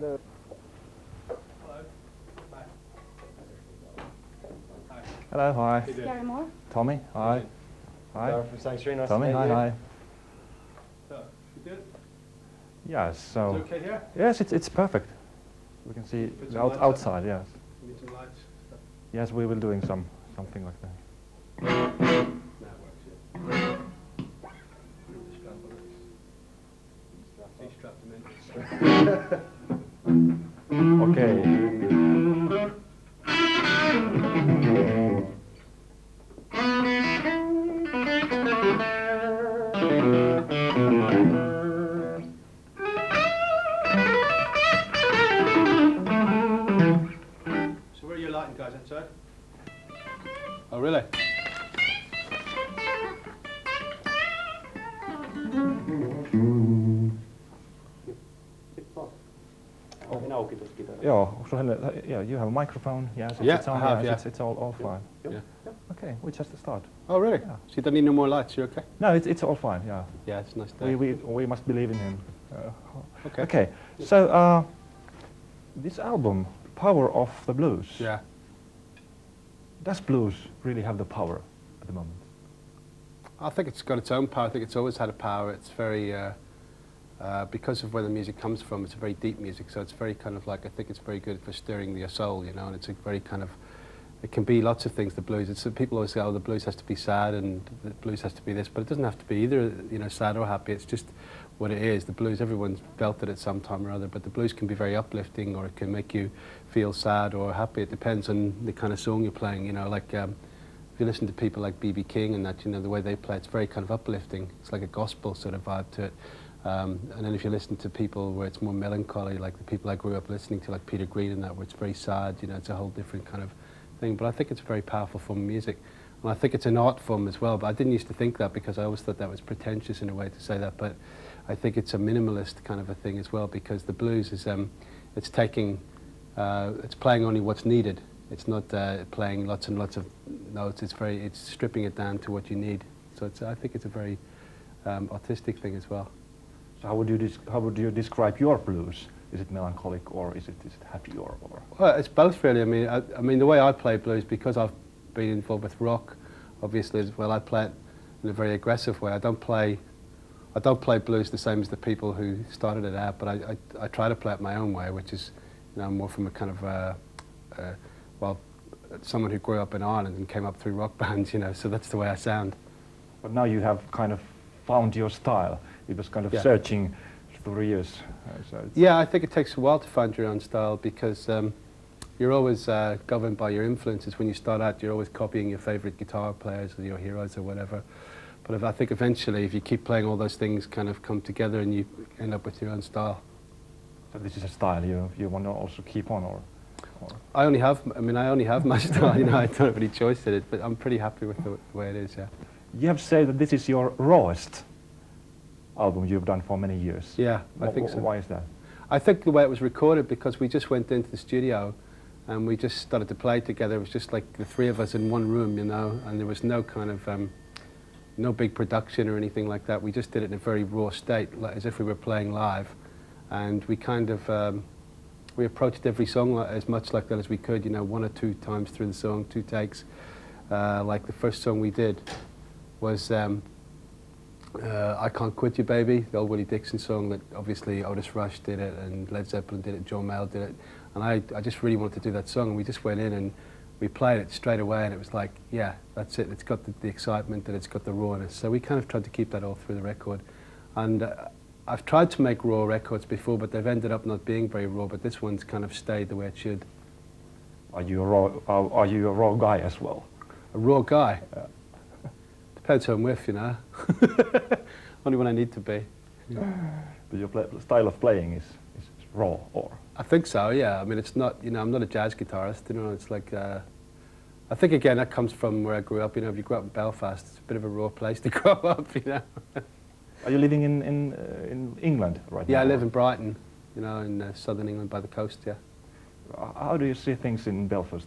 Hello. Hello, hi. Gary Mooren. Tommy, hi. Hi. Gary from Sanctuary, nice Tommy, to meet hi, you. hi. So, you good? Yes, so... Is it okay here? Yes, it's perfect. We can see Put the some lights up. outside, yes. Need some lights. Stuff. Yes, we will doing something like that. That works, yeah. Put the strap on it. He strapped them in. Okay. So where are you lighting, guys, outside? Oh, really? Yeah, yeah, you have a microphone. Yes, Yeah, it's on. I have, Yes, yeah. it's all fine. Yeah. Okay, we just start. Oh, really? Yeah. So you don't need no more lights, you okay? No, it's all fine. Yeah. Yeah, it's a nice day. We must believe in him. Okay. Okay. So this album, Power of the Blues. Yeah. Does blues really have the power at the moment? I think it's got its own power. I think it's always had a power. It's very, because of where the music comes from, it's a very deep music, so it's very kind of like, I think it's very good for stirring your soul, you know, and it's a very kind of, it can be lots of things, the blues. It's, people always say, oh, the blues has to be sad and the blues has to be this, but it doesn't have to be either, you know, sad or happy. It's just what it is. The blues, everyone's felt it at some time or other, but the blues can be very uplifting, or it can make you feel sad or happy. It depends on the kind of song you're playing, you know, like if you listen to people like B.B. King and that, you know, the way they play, it's very kind of uplifting. It's like a gospel sort of vibe to it. And then if you listen to people where it's more melancholy, like the people I grew up listening to, like Peter Green and that, where it's very sad, you know, it's a whole different kind of thing. But I think it's a very powerful form of music. And I think it's an art form as well, but I didn't used to think that because I always thought that was pretentious in a way to say that, but I think it's a minimalist kind of a thing as well, because the blues is, it's taking, it's playing only what's needed. It's not playing lots and lots of notes. It's stripping it down to what you need. So it's, I think it's a very artistic thing as well. So how would you describe your blues? Is it melancholic or is it happy or? Well, it's both really. I mean the way I play blues, because I've been involved with rock, obviously as well. I play it in a very aggressive way. I don't play blues the same as the people who started it out, but I try to play it my own way, which is, you know, more from a kind of well, someone who grew up in Ireland and came up through rock bands, you know. So that's the way I sound. But now you have kind of found your style. It was kind of searching through years. So yeah, I think it takes a while to find your own style, because you're always governed by your influences. When you start out, you're always copying your favorite guitar players or your heroes or whatever. But I think eventually, if you keep playing, all those things kind of come together and you end up with your own style. So this is a style you want to also keep on, or? I only have my style, you know, I don't have any choice in it, but I'm pretty happy with the way it is, yeah. You have said that this is your rawest album you've done for many years. Yeah, I think so. Why is that? I think the way it was recorded, because we just went into the studio and we just started to play together. It was just like the three of us in one room, you know, and there was no kind of, no big production or anything like that. We just did it in a very raw state, like, as if we were playing live. And we kind of, we approached every song as much like that as we could, you know, 1 or 2 times through the song, 2 takes. Like the first song we did was I Can't Quit You Baby, the old Willie Dixon song that obviously Otis Rush did it and Led Zeppelin did it, John Mayall did it. And I just really wanted to do that song, and we just went in and we played it straight away, and it was like, yeah, that's it. It's got the excitement and it's got the rawness. So we kind of tried to keep that all through the record. And I've tried to make raw records before, but they've ended up not being very raw, but this one's kind of stayed the way it should. Are you a raw guy as well? A raw guy? Depends who I'm with, you know. Only when I need to be. But your style of playing is raw, or? I think so, yeah. I mean, it's not, you know, I'm not a jazz guitarist, you know, it's like, I think again that comes from where I grew up, you know. If you grew up in Belfast, it's a bit of a raw place to grow up, you know. Are you living in England right now? Yeah, I live in Brighton, you know, in southern England by the coast, yeah. How do you see things in Belfast?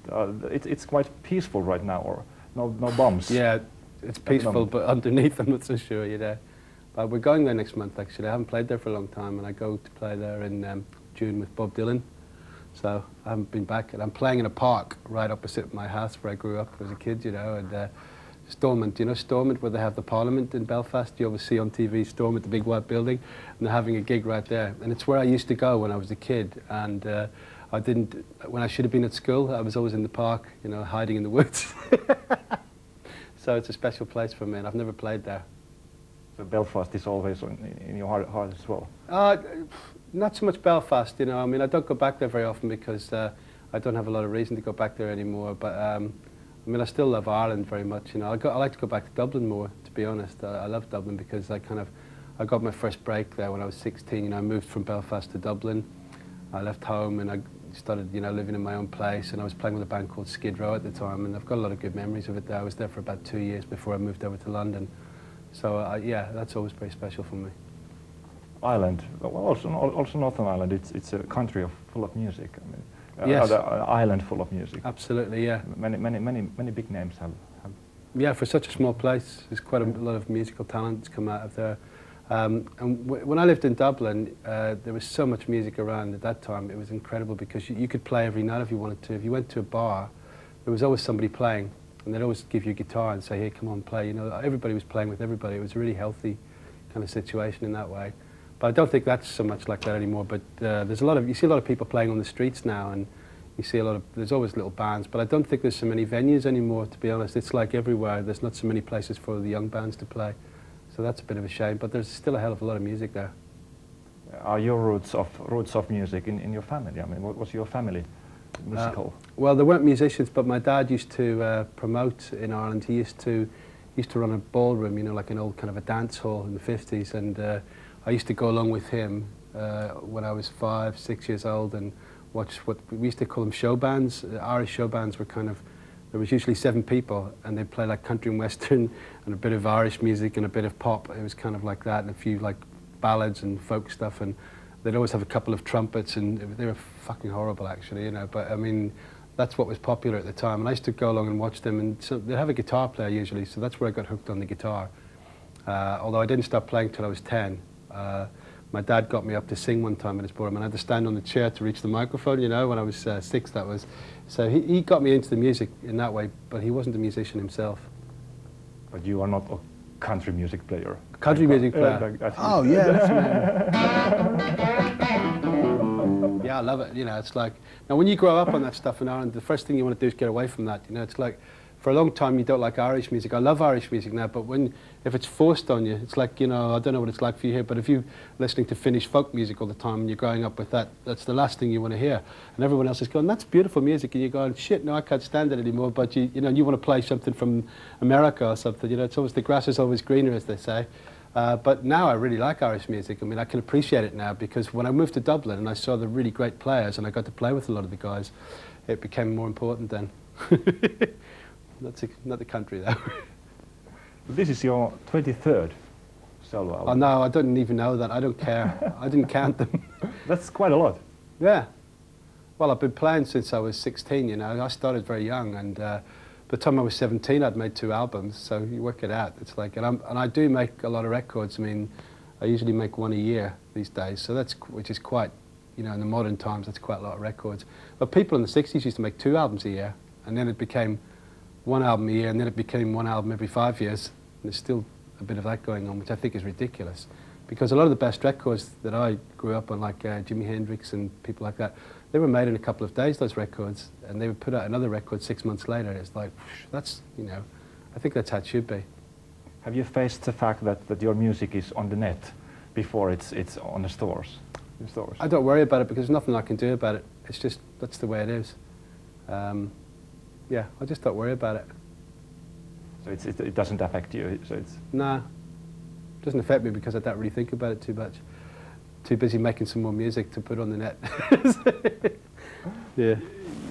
It's quite peaceful right now, or no bombs? Yeah, it's peaceful, but underneath I'm not so sure, you know. But we're going there next month, actually. I haven't played there for a long time, and I go to play there in June with Bob Dylan. So I haven't been back, and I'm playing in a park right opposite my house where I grew up as a kid, you know, and Stormont, you know Stormont, where they have the Parliament in Belfast? You always see on TV Stormont, the big white building, and they're having a gig right there. And it's where I used to go when I was a kid, and I didn't, when I should have been at school, I was always in the park, you know, hiding in the woods. So it's a special place for me, and I've never played there. So Belfast is always in your heart as well? Not so much Belfast, you know. I mean, I don't go back there very often because I don't have a lot of reason to go back there anymore. But I mean, I still love Ireland very much. You know, I like to go back to Dublin more, to be honest. I love Dublin because I got my first break there when I was 16. You know, I moved from Belfast to Dublin. I left home and I started, you know, living in my own place. And I was playing with a band called Skid Row at the time, and I've got a lot of good memories of it there. I was there for about 2 years before I moved over to London. So yeah, that's always very special for me. Ireland, well, also Northern Ireland. It's a country full of music. I mean, yes. An island full of music. Absolutely, yeah. Many big names have. Yeah, for such a small place, there's quite a lot of musical talent that's come out of there. And when I lived in Dublin, there was so much music around at that time. It was incredible because you could play every night if you wanted to. If you went to a bar, there was always somebody playing, and they'd always give you a guitar and say, "Hey, come on, play." You know, everybody was playing with everybody. It was a really healthy kind of situation in that way. But I don't think that's so much like that anymore. But there's you see a lot of people playing on the streets now, and you see there's always little bands. But I don't think there's so many venues anymore, to be honest. It's like everywhere. There's not so many places for the young bands to play. So that's a bit of a shame. But there's still a hell of a lot of music there. Are your roots of music in your family? I mean, what was your family musical? Well, there weren't musicians, but my dad used to promote in Ireland. He used to run a ballroom, you know, like an old kind of a dance hall in the 50s, and I used to go along with him when I was 5, 6 years old and watch what we used to call them show bands. Irish show bands were kind of, there was usually 7 people, and they'd play like country and western and a bit of Irish music and a bit of pop. It was kind of like that, and a few like ballads and folk stuff, and they'd always have a couple of trumpets, and they were fucking horrible actually, you know, but I mean, that's what was popular at the time, and I used to go along and watch them, and so they'd have a guitar player usually, so that's where I got hooked on the guitar. Although I didn't start playing till I was 10. My dad got me up to sing one time in his ballroom, and I had to stand on the chair to reach the microphone, you know, when I was 6, that was. So he got me into the music in that way, but he wasn't a musician himself. But you are not a country music player? Country music player? Oh, yeah, that's yeah, I love it, you know, it's like, now when you grow up on that stuff in Ireland, the first thing you want to do is get away from that, you know, it's like, for a long time you don't like Irish music. I love Irish music now, but if it's forced on you, it's like, you know, I don't know what it's like for you here, but if you're listening to Finnish folk music all the time and you're growing up with that, that's the last thing you want to hear. And everyone else is going, that's beautiful music, and you're going, shit, no, I can't stand it anymore, but you know, you want to play something from America or something, you know, it's always, the grass is always greener, as they say. But now I really like Irish music. I mean, I can appreciate it now, because when I moved to Dublin and I saw the really great players and I got to play with a lot of the guys, it became more important then. Not the country, though. This is your 23rd solo album. Oh, no, I don't even know that. I don't care. I didn't count them. That's quite a lot. Yeah. Well, I've been playing since I was 16, you know. I started very young, and by the time I was 17, I'd made 2 albums, so you work it out. It's like, and I do make a lot of records. I mean, I usually make 1 a year these days, so which is quite, you know, in the modern times, that's quite a lot of records. But people in the 60s used to make 2 albums a year, and then it became 1 album a year, and then it became 1 album every 5 years. And there's still a bit of that going on, which I think is ridiculous. Because a lot of the best records that I grew up on, like Jimi Hendrix and people like that, they were made in a couple of days, those records, and they would put out another record 6 months later. It's like, that's, you know, I think that's how it should be. Have you faced the fact that your music is on the net before it's on the stores? I don't worry about it, because there's nothing I can do about it. It's just, that's the way it is. Yeah, I just don't worry about it. So it doesn't affect you? So it's Nah, it doesn't affect me because I don't really think about it too much. Too busy making some more music to put on the net. Yeah.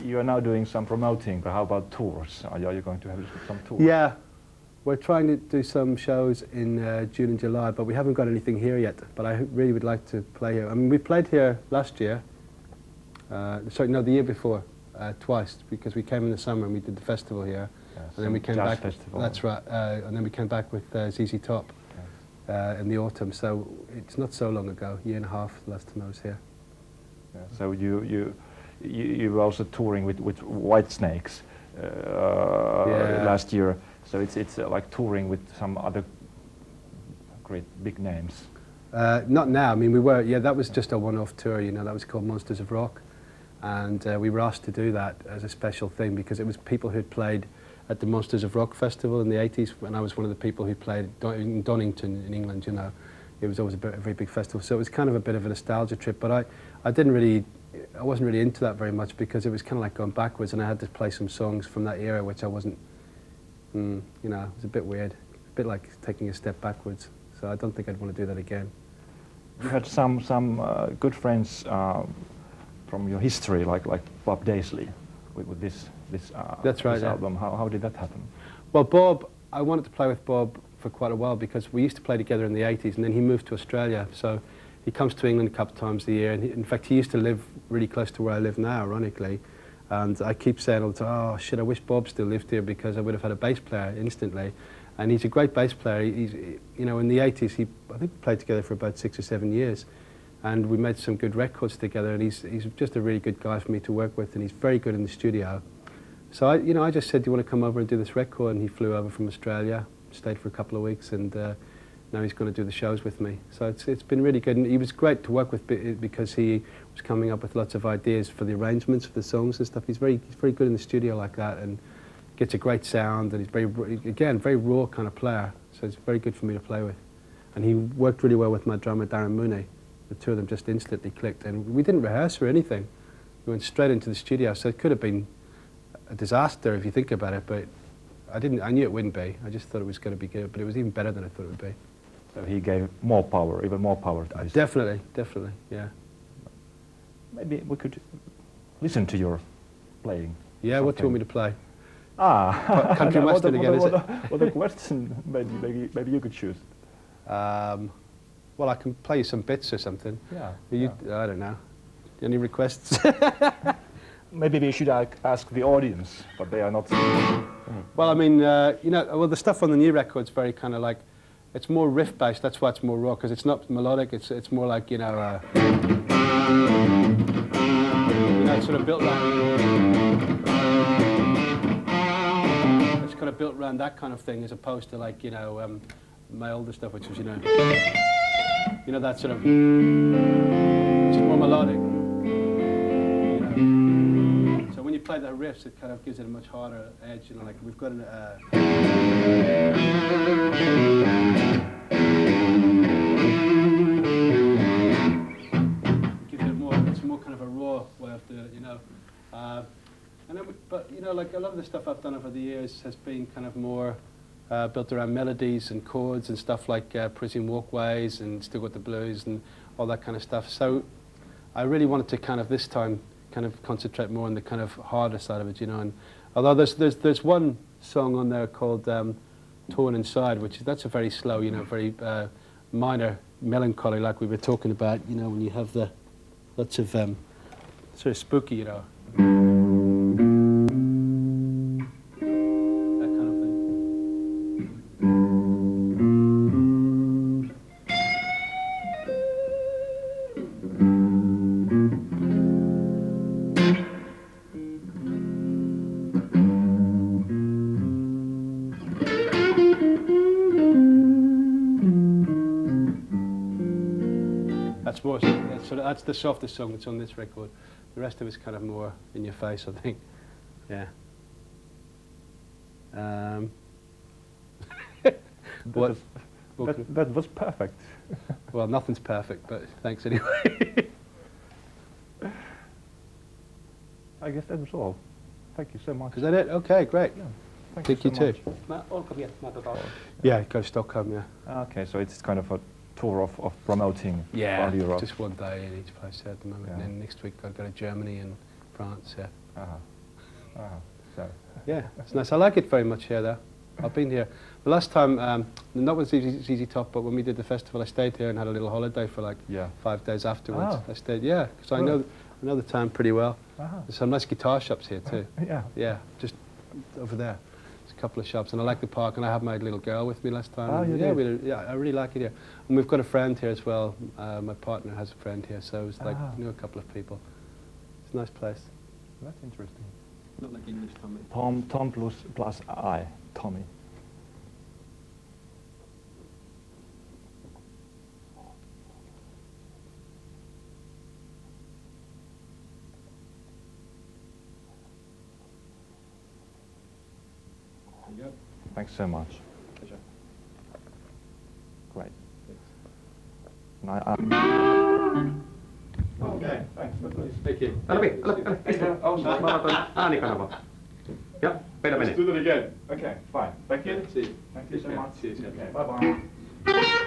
You are now doing some promoting, but how about tours? Are you going to have some tours? Yeah, we're trying to do some shows in June and July, but we haven't got anything here yet. But I really would like to play here. I mean, we played here last year. Sorry, no, the year before. Twice, because we came in the summer and we did the festival here, and then we came back. Festival. That's right, and then we came back with ZZ Top in the autumn. So it's not so long ago, 1.5 years, last time I was here. Yeah. So you were also touring with White Snakes last year. So it's like touring with some other great big names. Not now. I mean, we were. Yeah, that was just a one-off tour. You know, that was called Monsters of Rock, and we were asked to do that as a special thing because it was people who'd played at the Monsters of Rock festival in the 80s, when I was one of the people who played in Donington in England. You know, it was always a very big festival, so it was kind of a bit of a nostalgia trip. But I wasn't really into that very much because it was kind of like going backwards, and I had to play some songs from that era which I wasn't. You know, it was a bit weird, a bit like taking a step backwards. So I don't think I'd want to do that again. You had some good friends from your history, like Bob Daisley, with this That's right, this album. How did that happen? Well, Bob, I wanted to play with Bob for quite a while because we used to play together in the 80s, and then he moved to Australia. So he comes to England a couple of times a year, and in fact he used to live really close to where I live now, ironically. And I keep saying all the time, oh shit, I wish Bob still lived here because I would have had a bass player instantly. And he's a great bass player. He's, you know, in the 80s, I think we played together for about 6 or 7 years. And we made some good records together, and he's just a really good guy for me to work with, and he's very good in the studio. So I just said, do you want to come over and do this record? And he flew over from Australia, stayed for a couple of weeks, and now he's going to do the shows with me. So it's been really good, and he was great to work with because he was coming up with lots of ideas for the arrangements for the songs and stuff. He's very good in the studio like that, and gets a great sound, and he's very raw kind of player. So it's very good for me to play with. And he worked really well with my drummer Darren Mooney. The two of them just instantly clicked, and we didn't rehearse or anything. We went straight into the studio, so it could have been a disaster if you think about it, but I knew it wouldn't be. I just thought it was going to be good, but it was even better than I thought it would be. So he gave more power, even more power to this. Definitely, yeah. Maybe we could listen to your playing. Yeah, what do you want me to play? Country western again, is it? Well, the question, maybe you could choose. Well, I can play you some bits or something. Yeah. I don't know. Any requests? Maybe we should ask the audience, but they are not. Well, I mean, you know, well, the stuff on the new record's very kind of like, it's more riff-based. That's why it's more raw, because it's not melodic. It's more like, you know, it's sort of built around. It's kind of built around that kind of thing, as opposed to like, you know, my older stuff, which was, you know, that sort of, it's more melodic. So when you play the riffs, it kind of gives it a much harder edge. You know, like we've got an. It gives it more. It's more kind of a raw way of doing it. You know, and then but you know, like a lot of the stuff I've done over the years has been kind of more built around melodies and chords and stuff like Prison Walkways and Still Got the Blues and all that kind of stuff. So I really wanted to kind of this time kind of concentrate more on the kind of harder side of it, you know. And although there's one song on there called Torn Inside, that's a very slow, you know, very minor melancholy, like we were talking about, you know, when you have the lots of sort of spooky, you know. That kind of thing. That's the softest song that's on this record. The rest of it's kind of more in your face, I think. Yeah. That was perfect. Well, nothing's perfect, but thanks anyway. I guess that was all. Thank you so much. Is that it? Okay, great. Yeah. Thank you so too. much. Yeah, go to Stockholm, yeah. Okay, so it's kind of a tour of promoting around Europe. Just one day in each place at the moment. Yeah. And then next week I'll go to Germany and France, yeah. So. Yeah, it's nice. I like it very much here, though. I've been here. The last time, not with ZZ Top, but when we did the festival, I stayed here and had a little holiday for like 5 days afterwards. I stayed, because I know the town pretty well. There's some nice guitar shops here too. Yeah, just over there. There's a couple of shops, and I like the park, and I have my little girl with me last time. Oh, you did? I really like it here. And we've got a friend here as well. My partner has a friend here, so it's like, knew a couple of people. It's a nice place. That's interesting. Not like English Tommy. Tom plus I, Tommy. Yep. Thanks so much. Pleasure. Great. Thanks. Okay, thanks. Thank you. Mä laitan äänikanava. Ja, meillä menee. Let's do that again. Okay, fine. Thank you. See you. Thank you so much. See you. Okay, bye-bye.